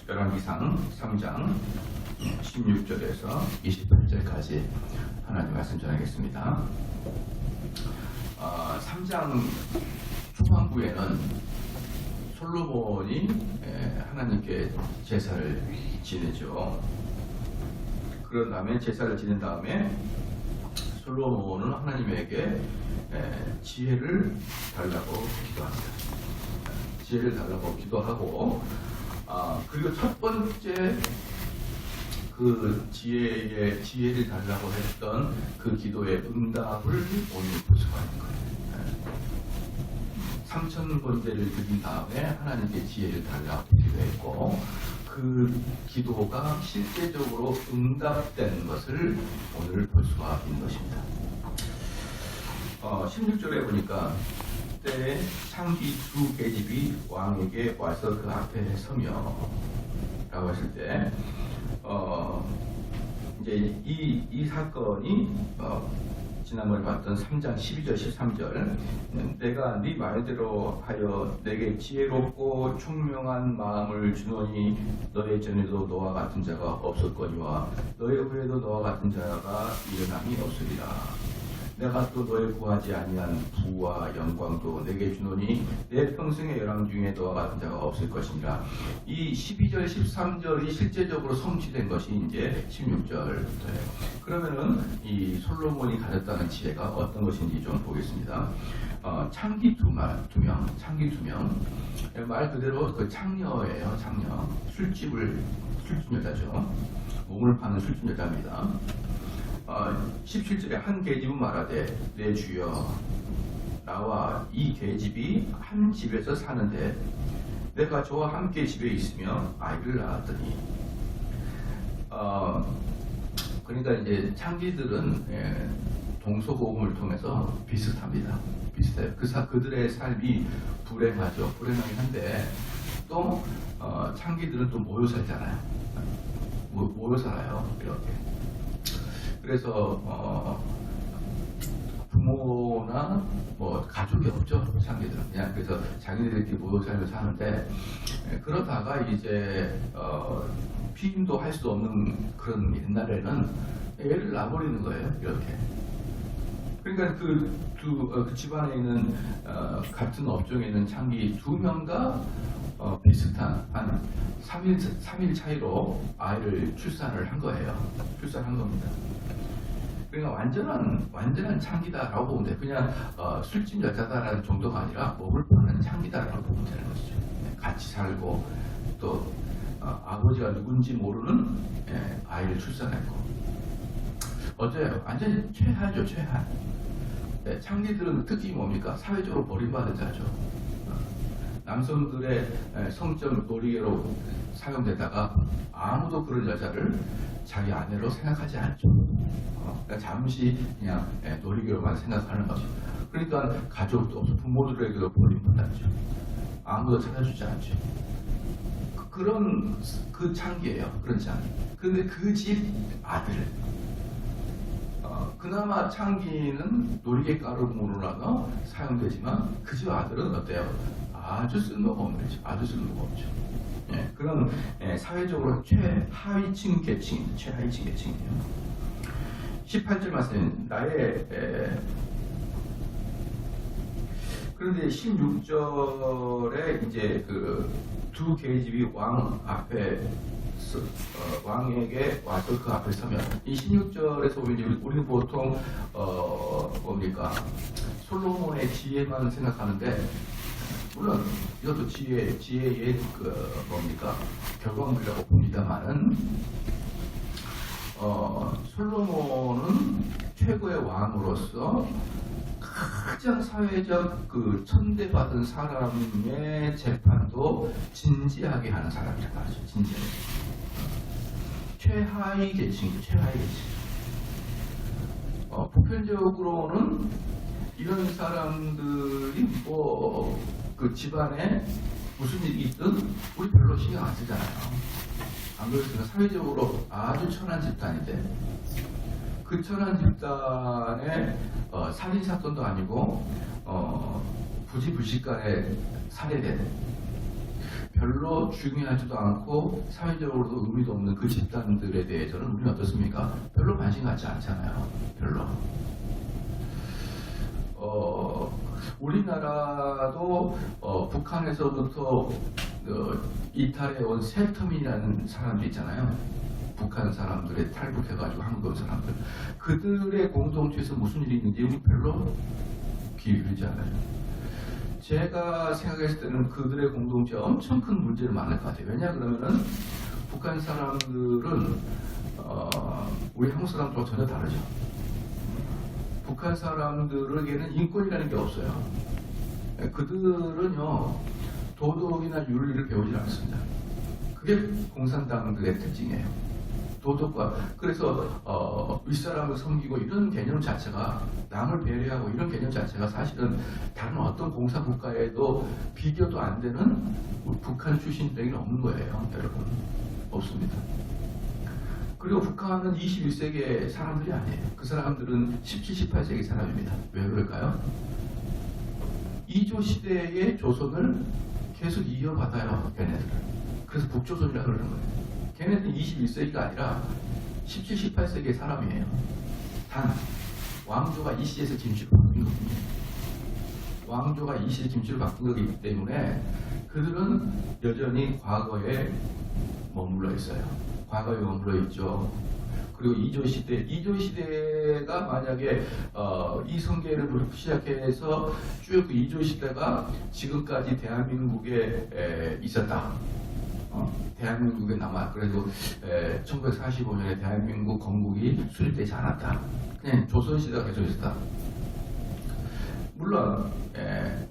열왕기상 3장 16절에서 28절까지 하나님 말씀 전하겠습니다. 3장 초반부에는 솔로몬이 하나님께 제사를 지내죠. 그런 다음에 제사를 지낸 다음에 솔로몬은 하나님에게 지혜를 달라고 기도합니다. 지혜를 달라고 기도하고 그리고 첫 번째 그 지혜를 달라고 했던 그 기도의 응답을 오늘 볼 수가 있는 거예요. 3,000번째를 드린 다음에 하나님께 지혜를 달라고 기도했고 그 기도가 실제적으로 응답된 것을 오늘 볼 수가 있는 것입니다. 16절에 보니까 그때 창기 두 계집이 왕에게 와서 그 앞에 서며 라고 했을 때 이제 이 사건이 지난번에 봤던 3장 12절 13절 내가 네 말대로 하여 내게 지혜롭고 총명한 마음을 주노니 너의 전에도 너와 같은 자가 없었거니와 너의 후에도 너와 같은 자가 일어남이 없으리라. 내가 또 너의 구하지 아니한 부와 영광도 내게 주노니 내 평생의 열왕 중에 너와 같은 자가 없을 것이니라. 이 12절 13절이 실제적으로 성취된 것이 이제 16절부터예요. 그러면은 이 솔로몬이 가졌다는 지혜가 어떤 것인지 좀 보겠습니다. 창기 두 명, 말 그대로 그 창녀예요. 창녀, 술집 여자죠. 몸을 파는 술집 여자입니다. 17절에 한 계집은 말하되 내 주여 나와 이 계집이 한 집에서 사는데 내가 저와 함께 집에 있으며 아이를 낳았더니 그러니까 이제 창기들은 동서고금을 통해서 비슷합니다. 비슷해요. 그들의 삶이 불행하죠. 불행하긴 한데 또 창기들은 또 모여 살잖아요. 모여 살아요. 이렇게. 그래서 부모나 뭐 가족이 없죠. 창기들은 그냥 그래서 자기네들끼리 모여 살고 사는데 그러다가 이제 피임도 할 수 없는 그런 옛날에는 애를 낳아버리는 거예요. 이렇게. 그러니까 그 집안에 있는 같은 업종에 있는 창기 두 명과 비슷한 한 3일 차이로 아이를 출산을 한 거예요. 출산한 겁니다. 그러니까 완전한 창기다라고 보면 돼. 그냥 술집 여자다라는 정도가 아니라 몸을 파는 창기다라고 보면 되는 것이죠. 같이 살고 또 아버지가 누군지 모르는 아이를 출산했고 어째요? 완전히 최하죠. 최하. 창기들은 특히 뭡니까? 사회적으로 버림받은 자죠. 남성들의 성적 놀이개로 사용되다가 아무도 그런 여자를 자기 아내로 생각하지 않죠. 그러니까 잠시 그냥 놀이개로만 생각하는 거죠. 그러니까 가족도 없어 부모들에게도 버림받았죠. 아무도 찾아주지 않죠. 그런 그 창기예요. 그런 창기. 근데 그 집 아들 그나마 창기는 놀이개 가루물로라도 사용되지만 그 집 아들은 어때요? 아주 쓸모가 없는 거죠. 아주 쓸모가 없죠. 그런 사회적으로 최하위층 계층입니다. 최하위층 계층이에요. 18절 말씀 그런데 16절에 이제 그 두 계집이 왕 앞에 왕에게 와서 그 앞에 서면 이 16절에서 보면 우리는 보통 뭡니까 솔로몬의 지혜만 생각하는데 물론 이것도 지혜의 뭡니까 결과물이라고 봅니다만은 솔로몬은 최고의 왕으로서 가장 사회적 그 천대받은 사람의 재판도 진지하게 하는 사람이라고 하죠. 진지하게. 최하위 계층이죠. 최하위 계층. 보편적으로는 이런 사람들이 뭐 그 집안에 무슨 일이 있든 우리 별로 신경 안 쓰잖아요. 안 그렇습니까? 사회적으로 아주 천한 집단인데 그 천한 집단의 살인 사건도 아니고 부지불식간에 살해된 별로 중요하지도 않고 사회적으로도 의미도 없는 그 집단들에 대해서는 우리는 어떻습니까? 별로 관심 갖지 않잖아요. 별로. 우리나라도 북한에서부터 이탈해온 세터민이라는 사람들 있잖아요. 북한 사람들의 탈북해가지고 한국 온 사람들. 그들의 공동체에서 무슨 일이 있는지 우리 별로 기울이지 않아요. 제가 생각했을 때는 그들의 공동체가 엄청 큰 문제를 많을 것 같아요. 왜냐 그러면은 북한 사람들은 우리 한국 사람들과 전혀 다르죠. 북한 사람들에게는 인권이라는 게 없어요. 그들은요 도덕이나 윤리를 배우지 않습니다. 그게 공산당들의 특징이에요. 도덕과 그래서 윗사람을 섬기고 이런 개념 자체가 남을 배려하고 이런 개념 자체가 사실은 다른 어떤 공산 국가에도 비교도 안 되는 북한 출신들에게는 없는 거예요. 여러분 없습니다. 그리고 북한은 21세기의 사람들이 아니에요. 그 사람들은 17, 18세기 사람입니다. 왜 그럴까요? 이조 시대의 조선을 계속 이어받아요. 걔네들은. 그래서 북조선이라고 그러는 거예요. 걔네들은 21세기가 아니라 17, 18세기의 사람이에요. 단 왕조가 이 시에서 진출을 바꾼 겁니다. 왕조가 이 시에 진출을 바꾼 거기 때문에 그들은 여전히 과거에 머물러 있어요. 과거에 머물러 있죠. 그리고 이조 시대가 만약에 이 성계를 시작해서 쭉 이조 시대가 지금까지 대한민국에 있었다. 대한민국에 남아 그래도 1945년에 대한민국 건국이 수립되지 않았다. 그냥 조선시대가 계속 있었다. 물론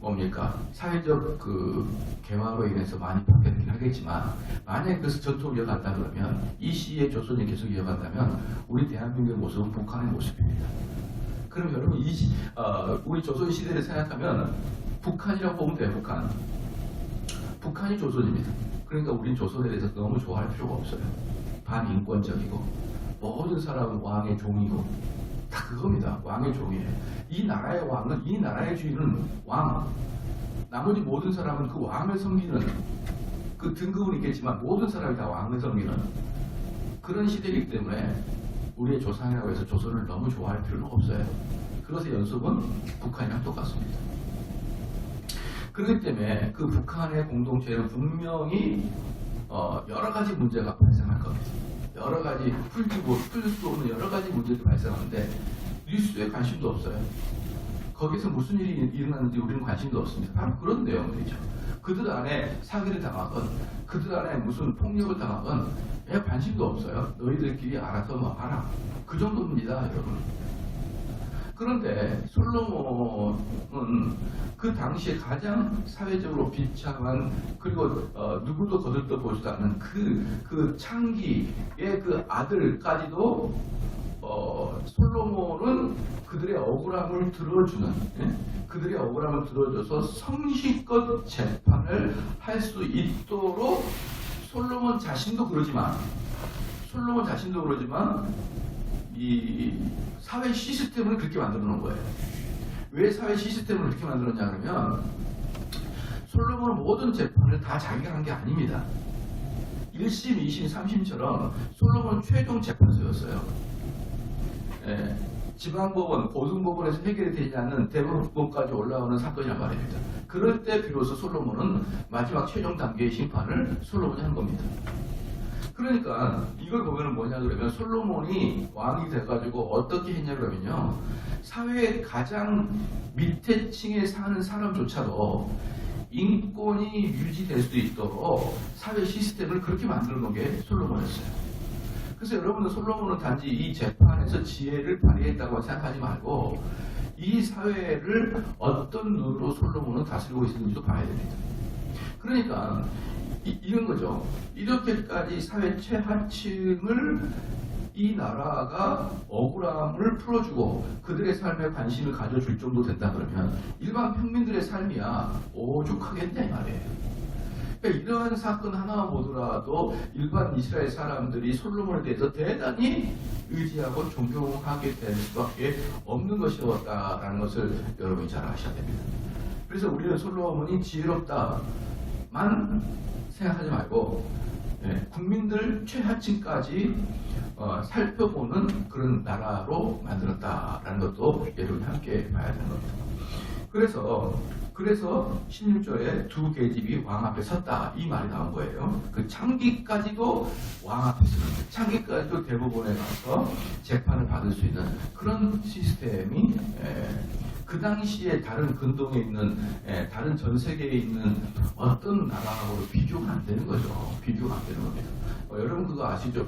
뭡니까 사회적 그 개화로 인해서 많이 바뀌었긴 하겠지만 만약에 그래서 전통을 이어간다 그러면 이 시의 조선이 계속 이어간다면 우리 대한민국의 모습은 북한의 모습입니다. 그럼 여러분 우리 조선 시대를 생각하면 북한이라고 보면 돼요. 북한이 조선입니다. 그러니까 우린 조선에 대해서 너무 좋아할 필요가 없어요. 반인권적이고 모든 사람은 왕의 종이고 다 그겁니다. 왕의 종이에요. 이 나라의 왕은 이 나라의 주인은 왕. 나머지 모든 사람은 그 왕을 섬기는 그 등급은 있겠지만 모든 사람이 다 왕을 섬기는 그런 시대이기 때문에 우리의 조상이라고 해서 조선을 너무 좋아할 필요는 없어요. 그것의 연속은 북한이랑 똑같습니다. 그렇기 때문에 그 북한의 공동체는 분명히 여러 가지 문제가 발생할 겁니다. 여러 가지 풀 수 없는 여러 가지 문제도 발생하는데 뉴스에 관심도 없어요. 거기서 무슨 일이 일어나는지 우리는 관심도 없습니다. 바로 그런 내용들이죠. 그들 안에 사기를 당하건 그들 안에 무슨 폭력을 당하건 그냥 관심도 없어요. 너희들끼리 알아서 뭐 알아. 그 정도입니다, 여러분. 그런데 솔로몬은 그 당시에 가장 사회적으로 비참한 그리고 누구도 거들떠 보지도 않는 그 창기의 그 아들까지도 솔로몬은 그들의 억울함을 들어주는 그들의 억울함을 들어줘서 성실껏 재판을 할 수 있도록 솔로몬 자신도 그러지만 이 사회 시스템을 그렇게 만들어 놓은 거예요. 왜 사회 시스템을 그렇게 만들었냐 그러면 솔로몬은 모든 재판을 다 자기가 한 게 아닙니다. 1심, 2심, 3심처럼 솔로몬은 최종 재판소였어요. 지방법원, 고등법원에서 해결이 되지 않는 대법원까지 올라오는 사건이란 말입니다. 그럴 때 비로소 솔로몬은 마지막 최종 단계의 심판을 솔로몬이 한 겁니다. 그러니까 이걸 보면 뭐냐 그러면 솔로몬이 왕이 돼가지고 어떻게 했냐 그러면요. 사회의 가장 밑에 층에 사는 사람조차도 인권이 유지될 수 있도록 사회 시스템을 그렇게 만들어 놓은 게 솔로몬이었어요. 그래서 여러분은 솔로몬은 단지 이 재판에서 지혜를 발휘했다고 생각하지 말고 이 사회를 어떤 눈으로 솔로몬은 다스리고 있었는지도 봐야 됩니다. 그러니까 이런 거죠. 이렇게까지 사회 최하층을 이 나라가 억울함을 풀어주고 그들의 삶에 관심을 가져줄 정도 된다 그러면 일반 평민들의 삶이야 오죽하겠냐 이 말이에요. 그러니까 이러한 사건 하나 보더라도 일반 이스라엘 사람들이 솔로몬에 대해서 대단히 의지하고 존경하게 될 수밖에 없는 것이었다라는 것을 여러분이 잘 아셔야 됩니다. 그래서 우리는 솔로몬이 지혜롭다만 생각하지 말고 국민들 최하층까지 살펴보는 그런 나라로 만들었다라는 것도 여러분이 함께 봐야 되는 겁니다. 그래서 16조에 두 계집이 왕 앞에 섰다 이 말이 나온 거예요. 그 창기까지도 왕 앞에 서는, 창기까지도 대법원에 가서 재판을 받을 수 있는 그런 시스템이 그 당시에 다른 근동에 있는 다른 전 세계에 있는 어떤 나라하고 비교가 안 되는 거죠. 비교가 안 되는 겁니다. 여러분 그거 아시죠?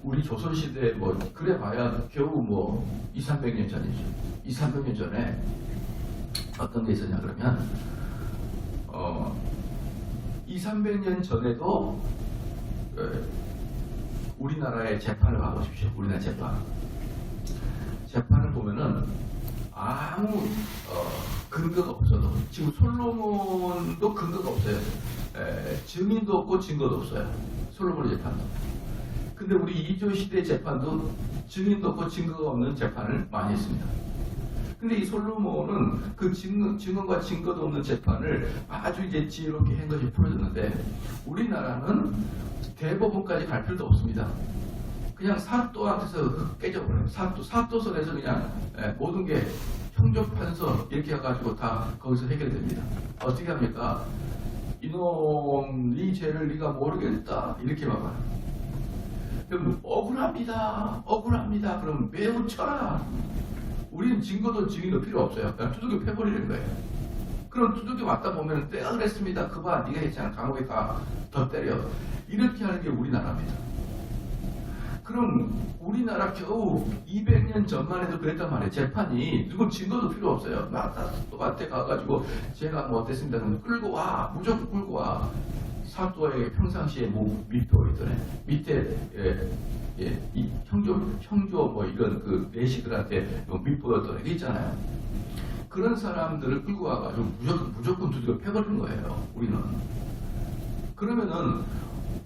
우리 조선시대 그래봐야 겨우 200~300년 전이죠. 200~300년 전에 어떤 게 있었냐 그러면 200~300년 전에도 우리나라의 재판을 봐보십시오. 우리나라 재판을 보면은 아무 근거가 없어도 지금 솔로몬도 근거가 없어요. 증인도 없고 증거도 없어요. 솔로몬의 재판도. 근데 우리 이조 시대 재판도 증인도 없고 증거가 없는 재판을 많이 했습니다. 근데 이 솔로몬은 그 증언과 증거도 없는 재판을 아주 이제 지혜롭게 한 것이 풀어졌는데 우리나라는 대법원까지 갈 필요도 없습니다. 그냥 사또한테서 깨져버려요. 사또선에서 그냥 모든 게 형조판서 이렇게 해가지고 다 거기서 해결됩니다. 어떻게 합니까? 이놈 네 죄를 네가 모르겠다 이렇게 봐봐요. 그럼 억울합니다. 그럼 매우 쳐라. 우리는 증거도 증인도 필요 없어요. 그냥 두들겨 패버리는 거예요. 그럼 두들겨 맞다 보면 내가 그랬습니다. 그봐 네가 했잖아. 감옥에 가. 더 때려. 이렇게 하는 게 우리나라입니다. 그럼 우리나라 겨우 200년 전만 해도 그랬단 말이에요. 재판이 누구 증거도 필요 없어요. 사또한테 가가지고 제가 어땠습니다. 그러면 끌고 와. 무조건 끌고 와. 사또에게 평상시에 밑도 있더래. 밑에 이 형조 이런 그 내시들한테 밑보였던 게 있잖아요. 그런 사람들을 끌고 와가지고 무조건 두들겨 패버리는 거예요. 우리는. 그러면은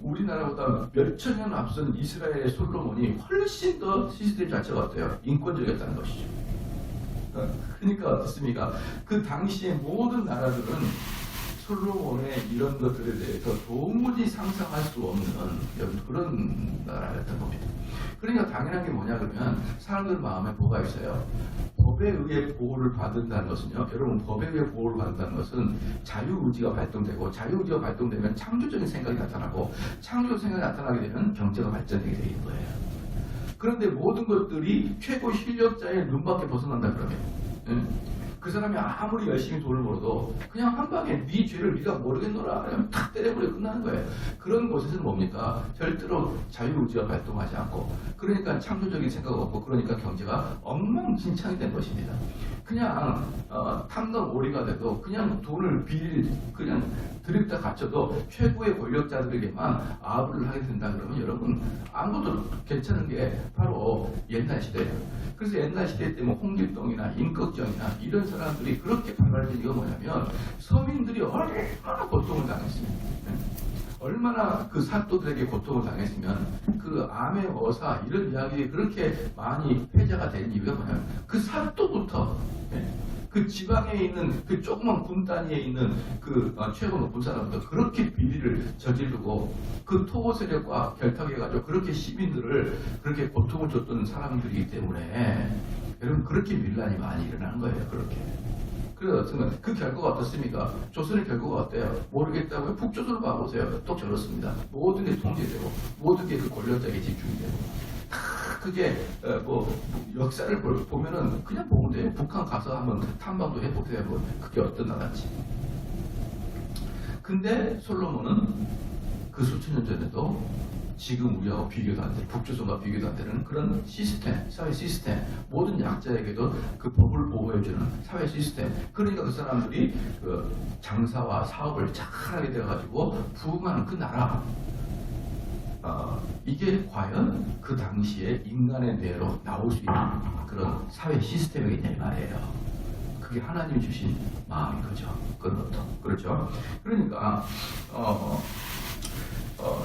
우리나라보다 몇천 년 앞선 이스라엘의 솔로몬이 훨씬 더 시스템 자체가 어때요? 인권적이었다는 것이죠. 그러니까 어떻습니까? 그 당시에 모든 나라들은 솔로몬의 이런 것들에 대해서 도무지 상상할 수 없는 그런 나라였던 겁니다. 그러니까 당연한 게 뭐냐 그러면 사람들 마음에 뭐가 있어요? 법에 의해 보호를 받는다는 것은요. 여러분 법에 의해 보호를 받는다는 것은 자유의지가 발동되고 자유의지가 발동되면 창조적인 생각이 나타나고 창조적인 생각이 나타나게 되면 경제가 발전되게 되는 거예요. 그런데 모든 것들이 최고 실력자의 눈밖에 벗어난다 그러면 그 사람이 아무리 열심히 돈을 벌어도 그냥 한 방에 네 죄를 네가 모르겠노라 그러면 탁 때려버리고 끝나는 거예요. 그런 곳에서는 뭡니까? 절대로 자유의지가 발동하지 않고 그러니까 창조적인 생각 없고 그러니까 경제가 엉망진창이 된 것입니다. 그냥 탐감 오리가 돼도 그냥 돈을 그냥 들였다 갇혀도 최고의 권력자들에게만 아부를 하게 된다 그러면 여러분 아무것도 괜찮은 게 바로 옛날 시대예요. 그래서 옛날 시대 때 홍길동이나 임꺽정이나 이런 사람들이 그렇게 발발된 이유가 뭐냐면 서민들이 얼마나 고통을 당했습니까? 얼마나 그 사또들에게 고통을 당했으면 그 암의 어사 이런 이야기 그렇게 많이 회자가 된 이유가 뭐냐면 그 사또부터 그 지방에 있는 그 조그만 군 단위에 있는 그 최고 높은 사람부터 그렇게 비리를 저지르고 그 토고 세력과 결탁해가지고 그렇게 시민들을 그렇게 고통을 줬던 사람들이기 때문에 여러분 그렇게 밀란이 많이 일어나는 거예요. 그렇게. 그래서 그 결과가 어떻습니까? 조선의 결과가 어때요? 모르겠다고요? 북조선을 봐보세요. 또 저렇습니다. 모든 게 통제되고 모든 게 그 권력자에게 집중이 되고 그게 역사를 보면은 그냥 보면 돼요. 북한 가서 한번 탐방도 해보세요. 그게 어떤 나라인지. 근데 솔로몬은 그 수천 년 전에도 지금 우리하고 비교도 안 되는, 북조선과 비교도 안 되는 그런 시스템, 사회 시스템, 모든 약자에게도 그 법을 보호해주는 사회 시스템. 그러니까 그 사람들이 그 장사와 사업을 잘하게 돼가지고 부흥하는 그 나라. 이게 과연 그 당시에 인간의 뇌로 나올 수 있는 그런 사회 시스템이겠냐 이 말이에요. 그게 하나님이 주신 마음인 거죠. 그런 것도. 그렇죠. 그러니까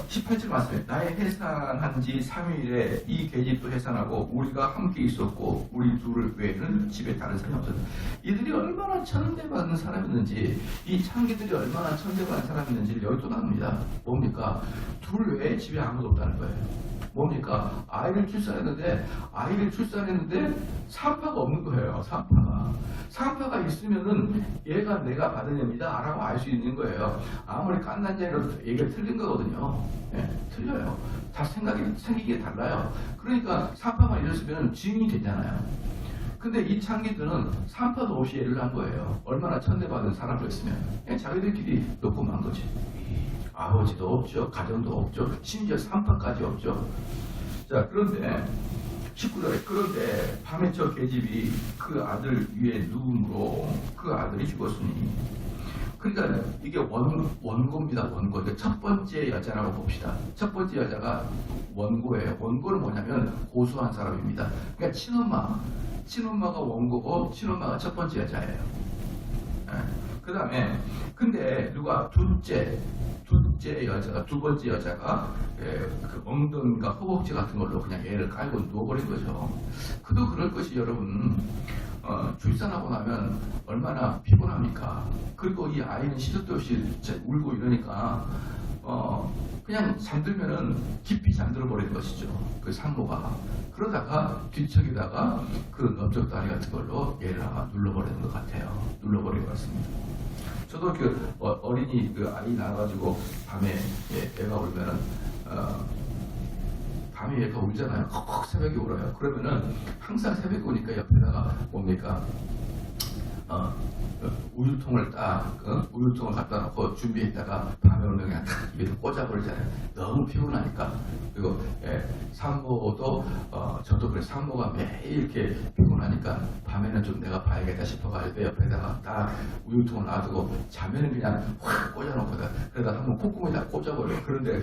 18절 말씀에 나의 해산한 지 3일에 이 계집도 해산하고 우리가 함께 있었고 우리 둘 외에는 집에 다른 사람이 없었다. 이들이 얼마나 천대받은 사람이었는지, 이 창기들이 얼마나 천대받은 사람이었는지를 여기 또 나옵니다. 뭡니까? 둘 외에 집에 아무도 없다는 거예요. 뭡니까? 아이를 출산했는데 산파가 없는 거예요. 산파가 있으면은 얘가 내가 받은 애입니다 라고 알 수 있는 거예요. 아무리 깐난 자라도 얘기가 틀린 거거든요. 예, 틀려요. 다 생기게 달라요. 그러니까 산파만 있었으면 증인이 되잖아요. 근데 이 창기들은 산파도 없이 애를 낳은 거예요. 얼마나 천대받은 사람들이었으면. 그냥 자기들끼리 놓고 만 거지. 아버지도 없죠. 가정도 없죠. 심지어 산파까지 없죠. 자, 그런데 19절에 그런데 밤에 저 계집이 그 아들 위에 누움으로 그 아들이 죽었으니, 그러니까 이게 원고입니다. 원고. 그러니까 첫 번째 여자라고 봅시다. 첫 번째 여자가 원고예요. 원고는 뭐냐면 고소한 사람입니다. 그러니까 친엄마가 원고고 친엄마가 첫 번째 여자예요. 그 다음에 근데 누가 둘째 여자가, 두 번째 여자가 그 엉덩이가 허벅지 같은 걸로 그냥 얘를 깔고 누워버린 거죠. 그도 그럴 것이 여러분, 출산하고 나면 얼마나 피곤합니까? 그리고 이 아이는 시도도 없이 울고 이러니까 그냥 잠들면은 깊이 잠들어 버리는 것이죠. 그 산모가. 그러다가 뒤척이다가 그 넓적다리 같은 걸로 얘를 아마 눌러버리는 것 같아요. 눌러버린 것 같습니다. 저도 그 어린이 그 아이 낳아가지고 밤에 애가 울면은 밤에 얘가 울잖아요. 컥 새벽에 울어요. 그러면은 항상 새벽에 우니까 옆에다가 뭡니까? 우유통을 우유통을 갖다 놓고 준비했다가 밤에 오면 그냥 탁 입에서 꽂아버리잖아요. 너무 피곤하니까. 그리고 산모도 저도 그래, 산모가 매일 이렇게 피곤하니까 밤에는 좀 내가 봐야겠다 싶어가지고 옆에다가 딱 우유통을 놔두고 자면은 그냥 확 꽂아놓고 그러다 한번 콧구멍에다 꽂아버려요. 그런데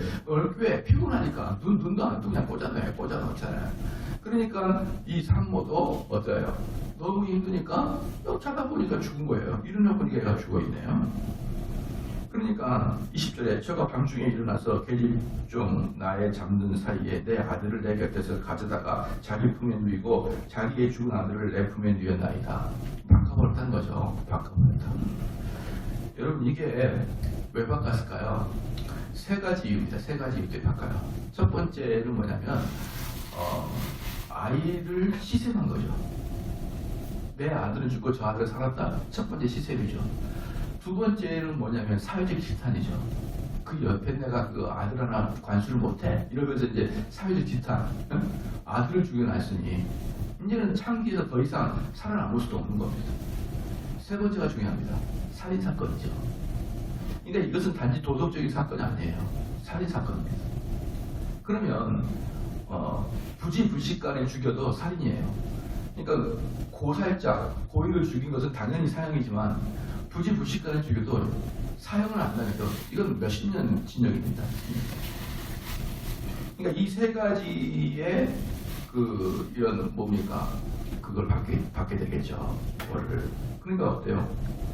왜 피곤하니까 눈도 안 뜨고 그냥 꽂아놓잖아요. 그러니까 이 산모도 어때요? 너무 힘드니까 자다 보니까 죽은 거예요. 일어나 보니까 얘가 죽어있네요. 그러니까 20절에 저가 밤중에 일어나서 계집 중 나의 잠든 사이에 내 아들을 내 곁에서 가져다가 자기 품에 누이고 자기의 죽은 아들을 내 품에 누였나이다. 바꿔버렸다는 거죠. 바꿔버렸다. 여러분, 이게 왜 바꿨을까요? 세 가지 이유입니다. 세 가지 이유 때문에 바꿔요. 첫 번째는 뭐냐면 아이를 시샘한 거죠. 내 아들은 죽고 저 아들은 살았다. 첫 번째 시샘이죠. 두 번째는 뭐냐면 사회적 지탄이죠. 그 옆에 내가 그 아들 하나 관수를 못해? 이러면서 이제 사회적 지탄. 아들을 죽여놨으니 이제는 창기에서 더 이상 살아남을 수도 없는 겁니다. 세 번째가 중요합니다. 살인사건이죠. 그러니까 이것은 단지 도덕적인 사건이 아니에요. 살인사건입니다. 그러면 부지불식간에 죽여도 살인이에요. 그러니까 고의를 죽인 것은 당연히 사형이지만 부지불식간에 죽여도 사형을 안 나니까 이건 몇십 년 징역입니다. 그러니까 이 세 가지의 이런 뭡니까? 그걸 받게 되겠죠. 그러니까 어때요?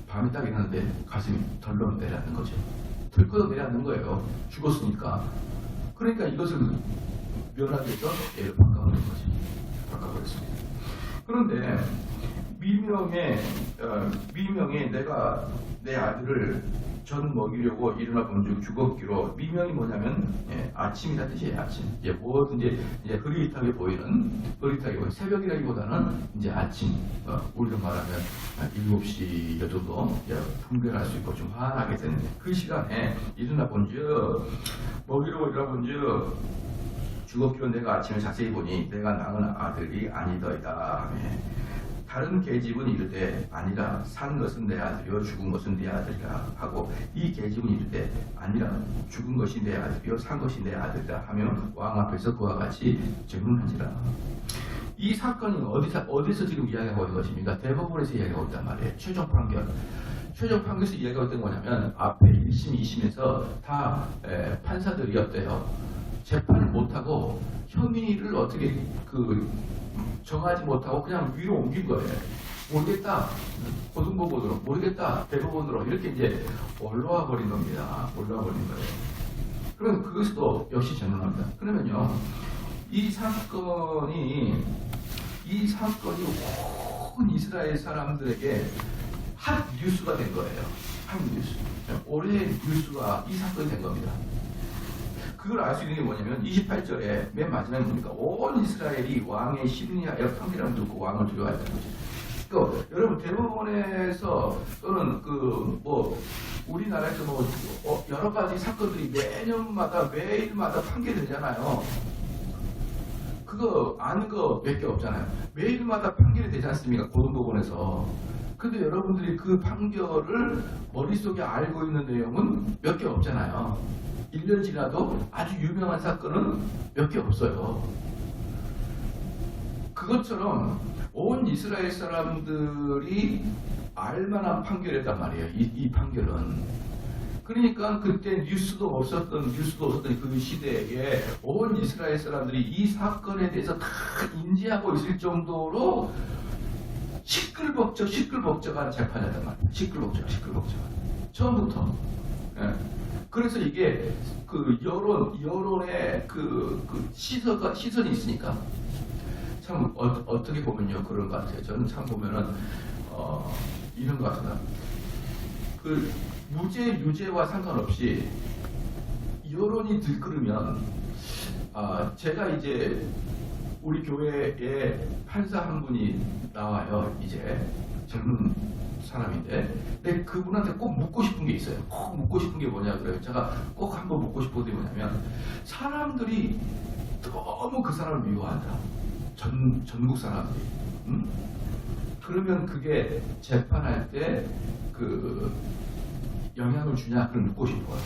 밤이 딱 일어났는데 가슴이 덜렁 내려앉는 거죠. 덜컥 내려앉는 거예요. 죽었으니까. 그러니까 이것을 면하기 위해서 얘를 바꿔버린 거죠. 바꿔버렸습니다. 그런데 미명에 내가 내 아들을 전 먹이려고 일어나 본 즉 죽었기로. 미명이 뭐냐면 아침이라는 뜻이에요. 아침. 이제 뭐든지 이제 흐릿하게 보이는 새벽이라기보다는 이제 아침. 우리로 말하면 7시 정도 분별할 수 있고 좀 환하게 되는 그 시간에 일어나 본 즉 먹이려고 일어나 본 즉 죽었기로 내가 아침에 자세히 보니 내가 낳은 아들이 아니더이다. 다른 계집은 이르되 아니라 산 것은 내 아들이요 죽은 것은 네 아들이라 하고, 이 계집은 이르되 아니라 죽은 것이 내 아들이요 산 것이 내 아들이라 하며 왕 앞에서 그와 같이 증언하지라. 이 사건이 어디서 지금 이야기하고 있는 것입니까? 대법원에서 이야기하고 있단 말이에요. 최종 판결에서 이야기하고 있던 거냐면 앞에 1심, 2심에서 다 판사들이 어때요? 재판을 못하고 혐의를 어떻게 정하지 못하고 그냥 위로 옮긴 거예요. 모르겠다. 고등법원으로, 모르겠다. 대법원으로 이렇게 이제 올라와 버린 겁니다. 올라와 버린 거예요. 그럼 그것도 역시 재론합니다. 그러면요, 이 사건이 온 이스라엘 사람들에게 핫 뉴스가 된 거예요. 핫 뉴스. 올해 뉴스가 이 사건이 된 겁니다. 그걸 알 수 있는 게 뭐냐면 28절에 맨 마지막에 보니까 온 이스라엘이 왕의 심리하여 판결함을 듣고 왕을 두려워했다는 거죠. 그러니까 여러분 대법원에서 또는 우리나라에서 여러 가지 사건들이 매일마다 판결이 되잖아요. 그거 아는 거 몇 개 없잖아요. 매일마다 판결이 되지 않습니까? 고등법원에서. 근데 여러분들이 그 판결을 머릿속에 알고 있는 내용은 몇 개 없잖아요. 1년 지나도 아주 유명한 사건은 몇 개 없어요. 그것처럼 온 이스라엘 사람들이 알만한 판결이었단 말이에요. 이 판결은. 그러니까 그때 뉴스도 없었던 그 시대에 온 이스라엘 사람들이 이 사건에 대해서 다 인지하고 있을 정도로 시끌벅적한 재판이었단 말이에요. 시끌벅적. 처음부터. 예. 그래서 이게 그 여론의 시선이 있으니까 참 어떻게 보면요 그런 것 같아요. 저는 참 보면은 이런 것 같아요. 그 무죄 유죄와 상관없이 여론이 들끓으면 제가 이제 우리 교회에 판사 한 분이 나와요. 이제 젊은 사람인데 근데 그분한테 꼭 묻고 싶은 게 있어요. 꼭 묻고 싶은 게 뭐냐 그래요. 제가 꼭 한번 묻고 싶은 게 뭐냐면 사람들이 너무 그 사람을 미워한다. 전국 사람들이. 그러면 그게 재판할 때 그 영향을 주냐? 그걸 묻고 싶어요.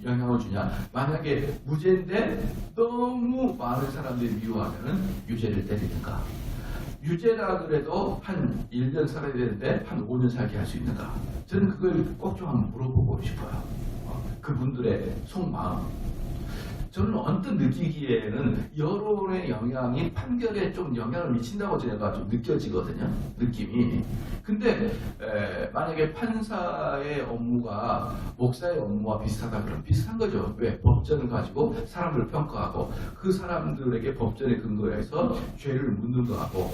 영향을 주냐? 만약에 무죄인데 너무 많은 사람들이 미워하면은 유죄를 때리는가? 유죄라 그래도 한 1년 살아야 되는데 한 5년 살게 할 수 있는가? 저는 그걸 꼭 좀 한번 물어보고 싶어요. 그분들의 속마음. 저는 언뜻 느끼기에는 여론의 영향이 판결에 좀 영향을 미친다고 제가 좀 느껴지거든요. 느낌이. 근데 만약에 판사의 업무가 목사의 업무와 비슷하다 그러면 비슷한 거죠. 왜? 법전을 가지고 사람들을 평가하고 그 사람들에게 법전에 근거해서 죄를 묻는 거하고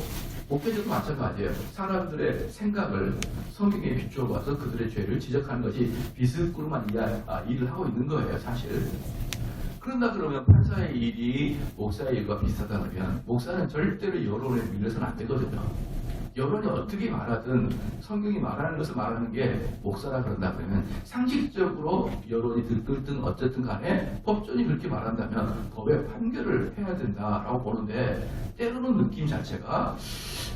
목회자도 마찬가지예요. 사람들의 생각을 성경에 비추어 봐서 그들의 죄를 지적하는 것이 비스꾸름한 일을 하고 있는 거예요. 사실. 그런다 그러면 판사의 일이 목사의 일과 비슷하다 그러면 목사는 절대로 여론에 밀려서는 안 되거든요. 여론이 어떻게 말하든 성경이 말하는 것을 말하는 게 목사라 그런다 그러면 상식적으로 여론이 들끓든 어쨌든 간에 법전이 그렇게 말한다면 법의 판결을 해야 된다라고 보는데 때로는 느낌 자체가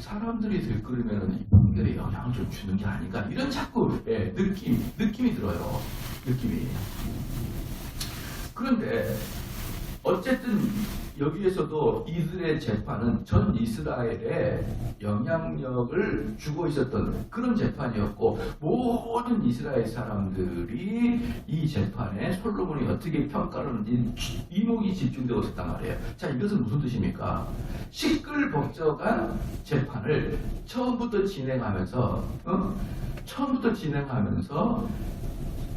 사람들이 들끓으면 이 판결에 영향을 좀 주는 게 아닌가 이런 자꾸 느낌이 들어요. 느낌이. 그런데 어쨌든 여기에서도 이들의 재판은 전 이스라엘에 영향력을 주고 있었던 그런 재판이었고 모든 이스라엘 사람들이 이 재판에 솔로몬이 어떻게 평가를 하는지 이목이 집중되고 있었단 말이에요. 자, 이것은 무슨 뜻입니까? 시끌벅적한 재판을 처음부터 진행하면서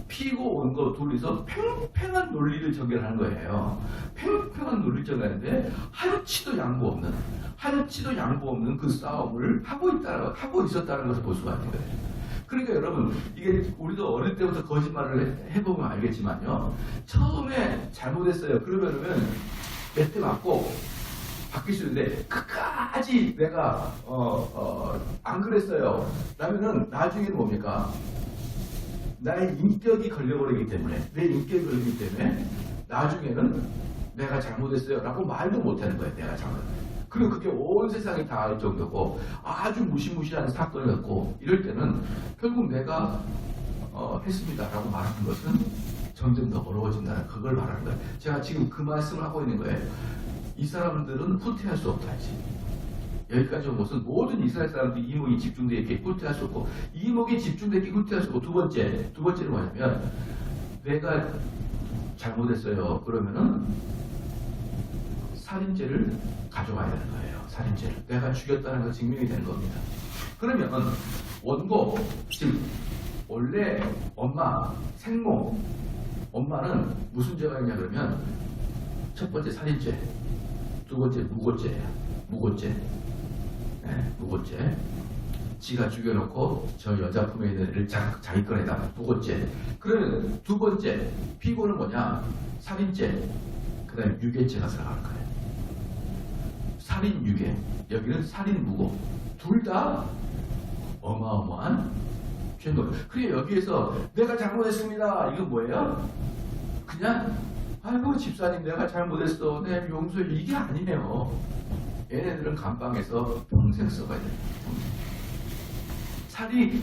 피고 온 거 둘이서 팽팽한 논리를 전개하는 거예요. 팽팽한 논리를 전개하는데 한치도 양보 없는 그 싸움을 하고 있었다는 것을 볼 수가 있는 거예요. 그러니까 여러분 이게 우리도 어릴 때부터 거짓말을 해보면 알겠지만요. 처음에 잘못했어요. 그러면은 몇 대 맞고 바뀔 수 있는데 끝까지 내가 안 그랬어요. 라면은 나중에는 뭡니까? 나의 인격이 걸려버리기 때문에 나중에는 내가 잘못했어요 라고 말도 못하는 거예요. 내가 잘못했어요. 그리고 그게 온 세상이 다 알 정도고 아주 무시무시한 사건이었고 이럴 때는 결국 내가 했습니다 라고 말하는 것은 점점 더 어려워진다는 그걸 말하는 거예요. 제가 지금 그 말씀을 하고 있는 거예요. 이 사람들은 후퇴할 수 없다 이제. 여기까지 온 것은 모든 이스라엘 사람들이 이목이 집중되어 있게 후퇴할 수 없고 이목이 집중되어 있게 후퇴할 수 없고 두 번째는 뭐냐면 내가 잘못했어요. 그러면은 살인죄를 가져와야 되는 거예요. 살인죄를. 내가 죽였다는 거 증명이 되는 겁니다. 그러면 원고, 즉 원래 엄마 엄마는 무슨 죄가 있냐 그러면 첫 번째 살인죄, 두 번째 무고죄예요. 무고죄. 네, 무고죄. 지가 죽여놓고 저 여자 품에 있는 애를 자기 꺼내다 무고죄. 그러면 두 번째 피고는 뭐냐? 살인죄. 그 다음에 유괴죄가 들어가는 거예요. 살인 유괴. 여기는 살인 무고. 둘 다 어마어마한 죄인 거예요. 그래 여기에서 내가 잘못했습니다. 이건 뭐예요? 그냥 아이고 집사님 내가 잘못했어. 내 용서해. 이게 아니에요. 얘네들은 감방에서 평생 써가야 돼요.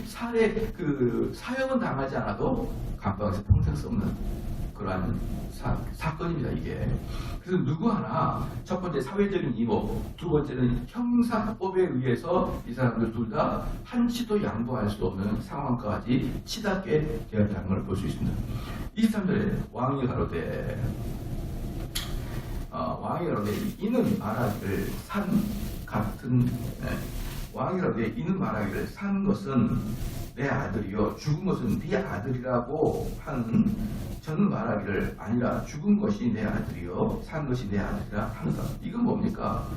살해 그 사형은 당하지 않아도 감방에서 평생 썩는 그러한 사건입니다 이게. 그래서 누구 하나 첫 번째 사회적인 이모, 두 번째는 형사법에 의해서 이 사람들 둘 다 한치도 양보할 수 없는 상황까지 치닫게 되었다는 걸 볼 수 있습니다. 23절에 왕이 가로되 이는 말하기를 산 같은 왕이 가로되 이는 말하기를 산 것은 내 아들이요 죽은 것은 네 아들이라고 하는 저는 말하기를 아니라 죽은 것이 내 아들이요 산 것이 내 아들이라 하는가. 이건 뭡니까?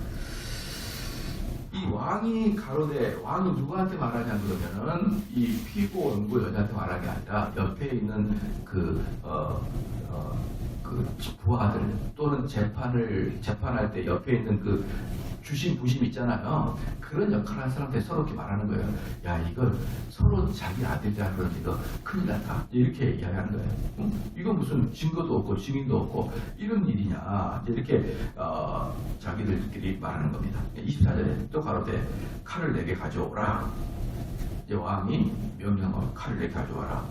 이 왕이 가로되 왕이 누구한테 말하냐 그러면은 이 피고 원고 여자한테 말하는 게 아니라 옆에 있는 그 부하들 또는 재판할 때 옆에 있는 그 주심 부심 있잖아요. 그런 역할을 하는 사람한테 서로 이렇게 말하는 거예요. 야 이거 서로 자기 아들이라 그러는데 이거 큰일 났다. 이렇게 이야기하는 거예요. 이거 무슨 증거도 없고 증인도 없고 이런 일이냐. 이렇게 자기들끼리 말하는 겁니다. 24절에 또 가로되 칼을 내게 가져오라. 이제 왕이 명령하고 칼을 내게 가져와라.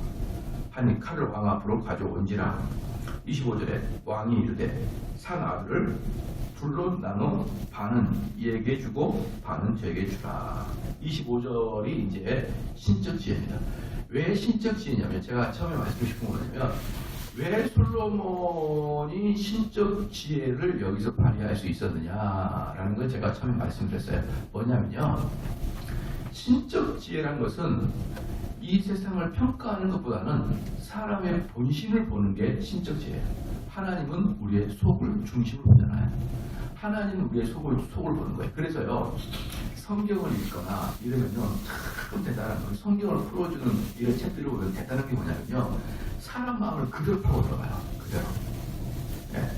하니 칼을 왕 앞으로 가져온지라. 25절에 왕이 이르되 산 아들을 둘로 나눠 반은 이에게 주고 반은 저에게 주라. 25절이 이제 신적 지혜입니다. 왜 신적 지혜냐면 제가 처음에 말씀드리고 싶은 거냐면 왜 솔로몬이 신적 지혜를 여기서 발휘할 수 있었느냐라는 걸 제가 처음에 말씀드렸어요. 뭐냐면요. 신적 지혜란 것은 이 세상을 평가하는 것보다는 사람의 본심을 보는 게 신적 지혜예요. 하나님은 우리의 속을 중심으로 보잖아요. 하나님은 우리의 속을 보는 거예요. 그래서요, 성경을 읽거나 이러면요, 참 대단한 거예요. 성경을 풀어주는 이런 책들을 보면 대단한 게 뭐냐면요, 사람 마음을 그대로 파고 들어가요. 그대로. 네.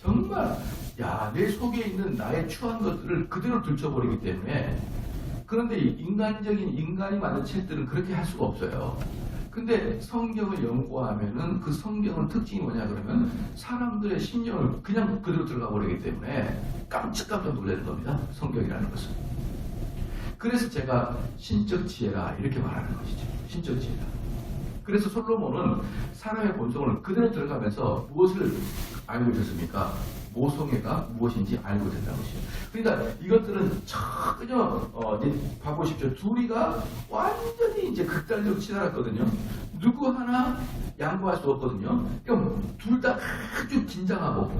정말, 야, 내 속에 있는 나의 추한 것들을 그대로 들춰버리기 때문에 그런데 인간이 만든 책들은 그렇게 할 수가 없어요. 근데 성경을 연구하면은 그 성경의 특징이 뭐냐 그러면 사람들의 신념을 그냥 그대로 들어가 버리기 때문에 깜짝깜짝 놀라는 겁니다. 성경이라는 것은. 그래서 제가 신적 지혜라 이렇게 말하는 것이죠. 신적 지혜라. 그래서 솔로몬은 사람의 본성을 그대로 들어가면서 무엇을 알고 있었습니까? 모성애가 무엇인지 알고 된다는 것이죠. 그러니까 이것들은 전혀 이제 봐보십시오. 둘이가 완전히 이제 극단적으로 치달았거든요. 누구 하나 양보할 수 없거든요. 그러니까 둘 다 아주 긴장하고,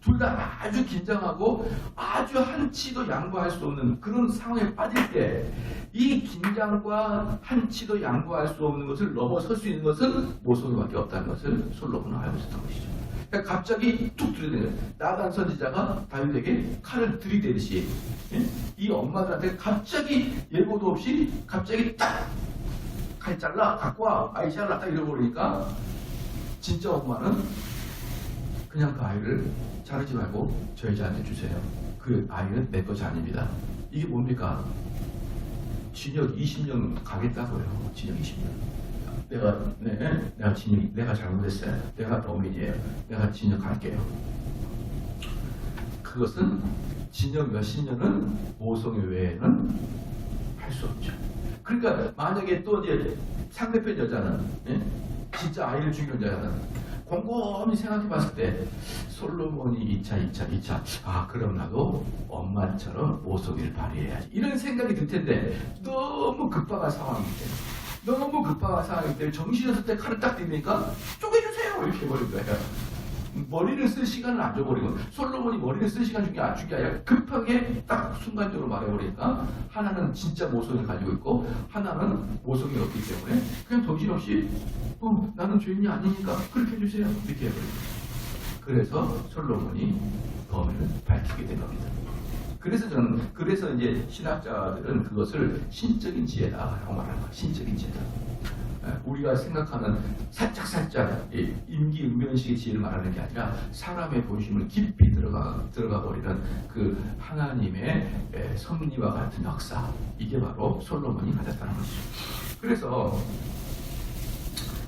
둘 다 아주 긴장하고 아주 한치도 양보할 수 없는 그런 상황에 빠질 때 이 긴장과 한치도 양보할 수 없는 것을 넘어설 수 있는 것은 모성애밖에 없다는 것을 솔로몬은 알고 있었던 것이죠. 그러니까 갑자기 툭 들이대는 거예요. 나단 선지자가 다윗에게 칼을 들이대듯이 이 엄마들한테 갑자기 예고도 없이 갑자기 딱 칼 잘라 갖고 와 아이 잘라 딱 이러버리니까 진짜 엄마는 그냥 그 아이를 자르지 말고 저 여자한테 주세요. 그 아이는 내 것이 아닙니다. 이게 뭡니까? 징역 20년 가겠다고요. 징역 20년. 내가 잘못했어요. 내가 범인이에요. 내가 징역 갈게요. 그것은 징역 몇십 년은 모성애 외에는 할 수 없죠. 그러니까 만약에 또 이제 상대편 여자는 진짜 아이를 죽이는 여자는 곰곰이 생각해 봤을 때 솔로몬이 2차 아 그럼 나도 엄마처럼 모성애를 발휘해야지 이런 생각이 들 텐데 너무 급박한 상황이기 때문에 정신없을 때 칼을 딱 들이니까 쪼개주세요 이렇게 해버린 거예요. 머리를 쓸 시간을 안 줘버리고 솔로몬이 머리를 쓸 시간 준게 아니라 급하게 딱 순간적으로 말해버리니까 하나는 진짜 모성을 가지고 있고 하나는 모성이 없기 때문에 그냥 정신없이 나는 죄인이 아니니까 그렇게 해주세요 이렇게 해버려요. 그래서 솔로몬이 범인을 밝히게 된 겁니다. 그래서 이제 신학자들은 그것을 신적인 지혜다라고 말하는 거예요. 신적인 지혜다. 우리가 생각하는 살짝 임기응변식의 지혜를 말하는 게 아니라 사람의 본심을 깊이 들어가 버리는 그 하나님의 섭리와 같은 역사, 이게 바로 솔로몬이 가졌다는 것이죠. 그래서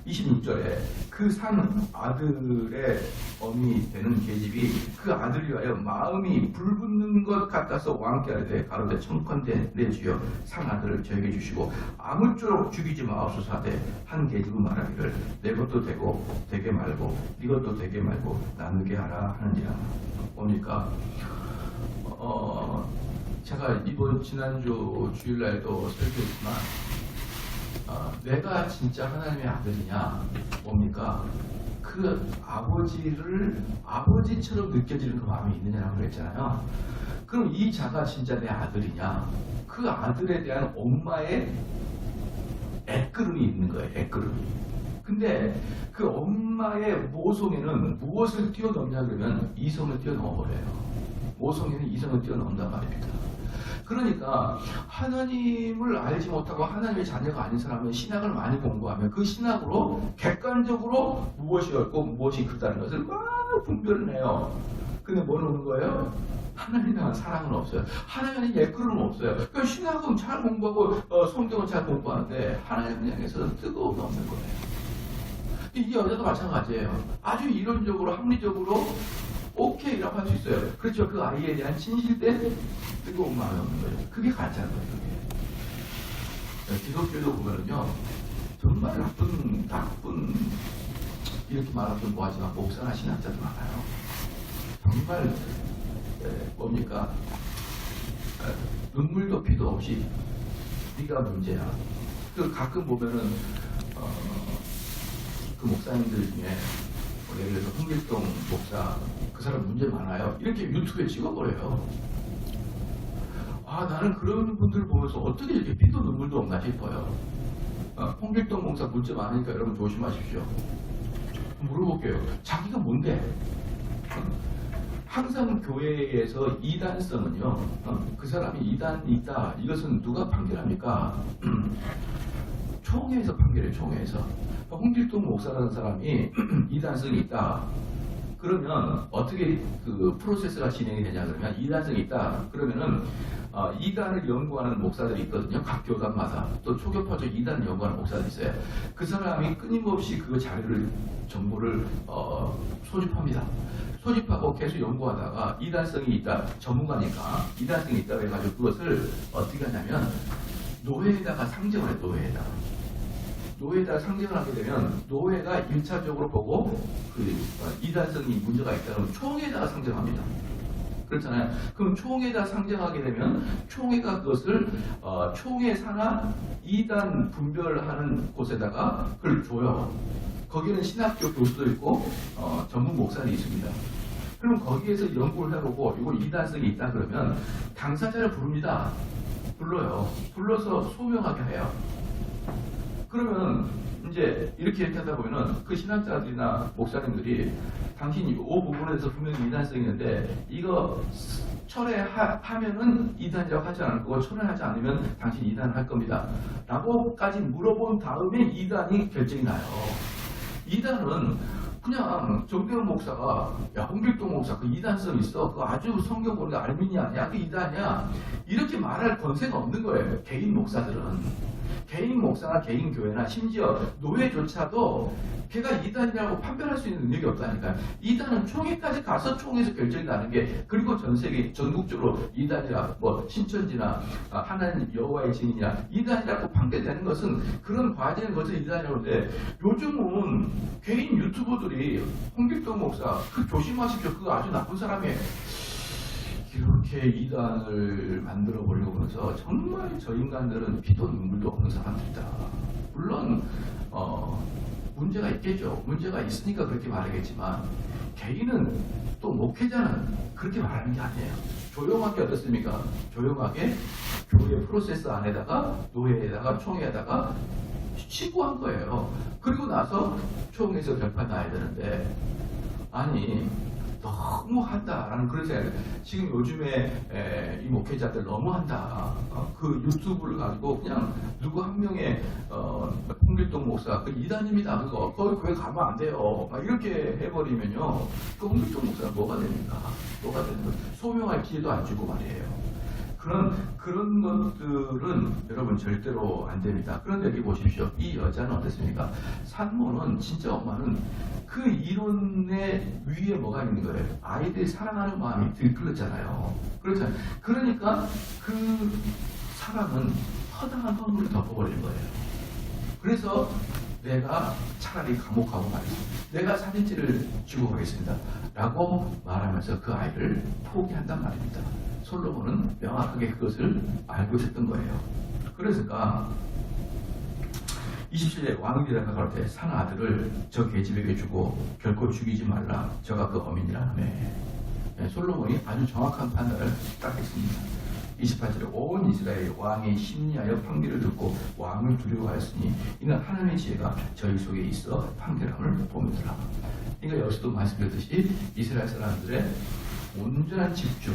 26절에 그 산 아들의 어미 되는 계집이 그 아들을 위하여 마음이 불붙는 것 같아서 왕께 아뢰되 가로되 청컨대 내 주여 산 아들을 저에게 주시고 아무쪼록 죽이지 마옵소서 하되 한 계집은 말하기를 내 것도 되고 되게 말고 네 것도 되게 말고 나누게 하라 하느니라. 뭡니까? 제가 지난주 주일날도 설교했지만 내가 진짜 하나님의 아들이냐, 뭡니까? 그 아버지처럼 느껴지는 그 마음이 있느냐라고 그랬잖아요. 그럼 이 자가 진짜 내 아들이냐? 그 아들에 대한 엄마의 애끄름이 있는 거예요, 애끄름이. 근데 그 엄마의 모성에는 무엇을 뛰어넘냐 그러면 이성을 뛰어넘어버려요. 모성에는 이성을 뛰어넘는단 말입니다. 그러니까 하나님을 알지 못하고 하나님의 자녀가 아닌 사람은 신학을 많이 공부하면 그 신학으로 객관적으로 무엇이 옳고 무엇이 그다는 것을 막 분별을 해요. 근데 뭐는 오는 거예요? 하나님에 대한 사랑은 없어요. 하나님에 대한 예끌음은 없어요. 그러니까 신학은 잘 공부하고 성경은 잘 공부하는데 하나님을 향해서는 뜨거움이 없는 거예요. 이 여자도 마찬가지예요. 아주 이론적으로 합리적으로 오케이라고 할 수 있어요. 그렇죠. 그 아이에 대한 진실된 뜨거운 마음이 없는 거예요. 그게 가짜는 거예요. 그게. 기독교도 보면은요, 정말 나쁜 이렇게 말하면 뭐하지만 목사나 신학자도 많아요. 정말 뭡니까? 눈물도 피도 없이 네가 문제야. 그 가끔 보면은 그 목사님들 중에 예를 들어서 홍길동 목사 그 사람 문제 많아요. 이렇게 유튜브에 찍어버려요. 나는 그런 분들을 보면서 어떻게 이렇게 피도 눈물도 없나 싶어요. 홍길동 목사 문제 많으니까 여러분 조심하십시오. 물어볼게요. 자기가 뭔데? 항상 교회에서 이단성은요, 그 사람이 이단이 있다, 이것은 누가 판결합니까? 총회에서 판결해요, 총회에서. 홍길동 목사라는 사람이 이단성이 있다. 그러면 어떻게 그 프로세스가 진행이 되냐 그러면 이단성이 있다. 그러면은 이단을 연구하는 목사들이 있거든요. 각 교단마다. 또 초교파적 이단을 연구하는 목사들이 있어요. 그 사람이 끊임없이 그 정보를 소집합니다. 소집하고 계속 연구하다가 이단성이 있다. 전문가니까 이단성이 있다고 해가지고 그것을 어떻게 하냐면 노회에다가 상정을 해요. 노회에다가 상정을 하게 되면 노회가 1차적으로 보고 그 이단성이 문제가 있다면 총회에다가 상정합니다. 그렇잖아요. 그럼 총회에다 상정하게 되면 총회가 그것을 총회 산하 이단 분별하는 곳에다가 그걸 줘요. 거기는 신학교 교수도 있고 전문 목사들이 있습니다. 그럼 거기에서 연구를 해보고 이거 이단성이 있다 그러면 당사자를 부릅니다. 불러서 소명하게 해요. 그러면 이제 이렇게 하다 보면은 그 신학자들이나 목사님들이 당신이 이 부분에서 분명히 이단성이 있는데 이거 철회하면은 이단이라고 하지 않을 거고 철회하지 않으면 당신 이단을 할 겁니다. 라고까지 물어본 다음에 이단이 결정이 나요. 이단은 그냥 정대원 목사가 야 홍길동 목사 그 이단성 있어 그 아주 성경 보는 게 알미니 아니야 그 이단이야 이렇게 말할 권세가 없는 거예요. 개인 목사들은. 개인 목사나 개인 교회나 심지어 노예조차도 걔가 이단이라고 판별할 수 있는 능력이 없다니까요. 이단은 총회까지 가서 총회에서 결정이 나는 게 그리고 전 세계 전국적으로 이단이라 뭐 신천지나 하나님 여호와의 증인이나 이단이라고 판결되는 것은 그런 과정을 거쳐 이단이라고 하는데 요즘은 개인 유튜버들이 홍길동 목사 그 조심하십시오. 그거 아주 나쁜 사람이에요. 이렇게 이단을 만들어 보려고 해서 정말 저 인간들은 피도 눈물도 없는 사람들이다. 물론 문제가 있겠죠. 문제가 있으니까 그렇게 말하겠지만 개인은 또 목회자는 그렇게 말하는 게 아니에요. 조용하게 어떻습니까? 조용하게 교회 프로세스 안에다가 노예에다가 총회에다가 신고한 거예요. 그리고 나서 총회에서 결판 나야 되는데 아니 너무 한다라는 그런 생각이 지금 요즘에 이 목회자들 너무 한다. 그 유튜브를 가지고 그냥 누구 한 명의 홍길동 목사 그 이단입니다. 그거 거기 교회 가면 안 돼요. 막 이렇게 해버리면요. 그 홍길동 목사가 뭐가 됩니까? 뭐가 되는 거예요? 소명할 기회도 안 주고 말이에요. 그런 것들은 여러분 절대로 안 됩니다. 그런데 여기 보십시오. 이 여자는 어땠습니까? 산모는 진짜 엄마는 그 이론의 위에 뭐가 있는 거예요? 아이들이 사랑하는 마음이 들끓었잖아요. 그렇잖아요. 그러니까 그 사람은 허당한 허물을 덮어버린 거예요. 그래서 내가 차라리 감옥 가고 말이죠. 내가 살인죄를 지고 가겠습니다. 라고 말하면서 그 아이를 포기한단 말입니다. 솔로몬은 명확하게 그것을 알고 있었던 거예요. 그러니까 27절 왕이 되다가 갈 때 산 아들을 저 계집에게 주고 결코 죽이지 말라. 저가 그 어민이라 하며 솔로몬이 아주 정확한 판단을 딱 했습니다. 28절에 온 이스라엘 왕이 심리하여 판결을 듣고 왕을 두려워하였으니 이는 하나님의 지혜가 저희 속에 있어 판결함을 보면더라. 그러니까 여기서도 말씀드렸듯이 이스라엘 사람들의 온전한 집중,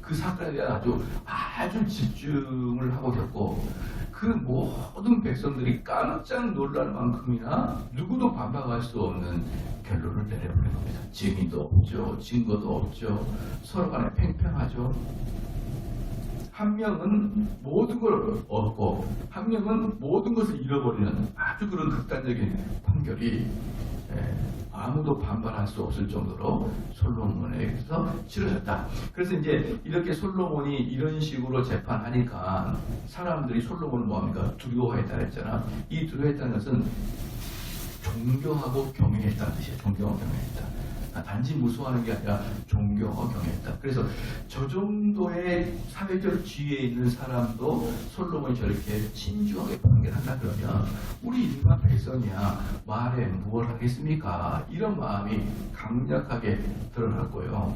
그 사건에 대한 아주 집중을 하고 있었고 그 모든 백성들이 깜짝 놀랄 만큼이나 누구도 반박할 수 없는 결론을 내려버린 겁니다. 증인도 없죠. 증거도 없죠. 서로 간에 팽팽하죠. 한 명은 모든 걸 얻고 한 명은 모든 것을 잃어버리는 아주 그런 극단적인 판결이 아무도 반발할 수 없을 정도로 솔로몬에게서 치러졌다. 그래서 이제 이렇게 솔로몬이 이런 식으로 재판하니까 사람들이 솔로몬을 뭐합니까? 두려워했다 했잖아. 이 두려워했다는 것은 존경하고 경외했다는 뜻이에요. 존경하고 경외했다. 단지 무서워하는 게 아니라 존경하고 경외했다. 그래서 저 정도의 사회적 지위에 있는 사람도 솔로몬이 저렇게 진중하게 판결한다 그러면 우리 일반 백성이야 말에 무엇 하겠습니까? 이런 마음이 강력하게 드러났고요.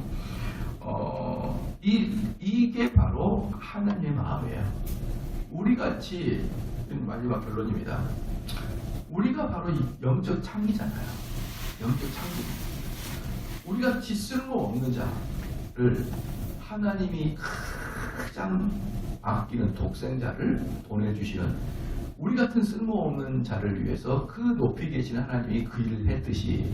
이게 바로 하나님의 마음이에요. 우리같이 마지막 결론입니다. 우리가 바로 영적 창기잖아요. 영적 창기. 우리같이 쓸모없는 자를 하나님이 가장 아끼는 독생자를 보내주시는 우리 같은 쓸모없는 자를 위해서 그 높이 계신 하나님이 그 일을 했듯이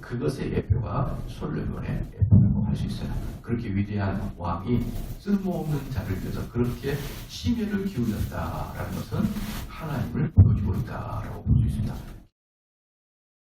그것의 예표가 솔로몬의 예표라고 할 수 있어요. 그렇게 위대한 왕이 쓸모없는 자를 위해서 그렇게 심혈을 기울였다라는 것은 하나님을 보여주고 있다라고 볼 수 있습니다.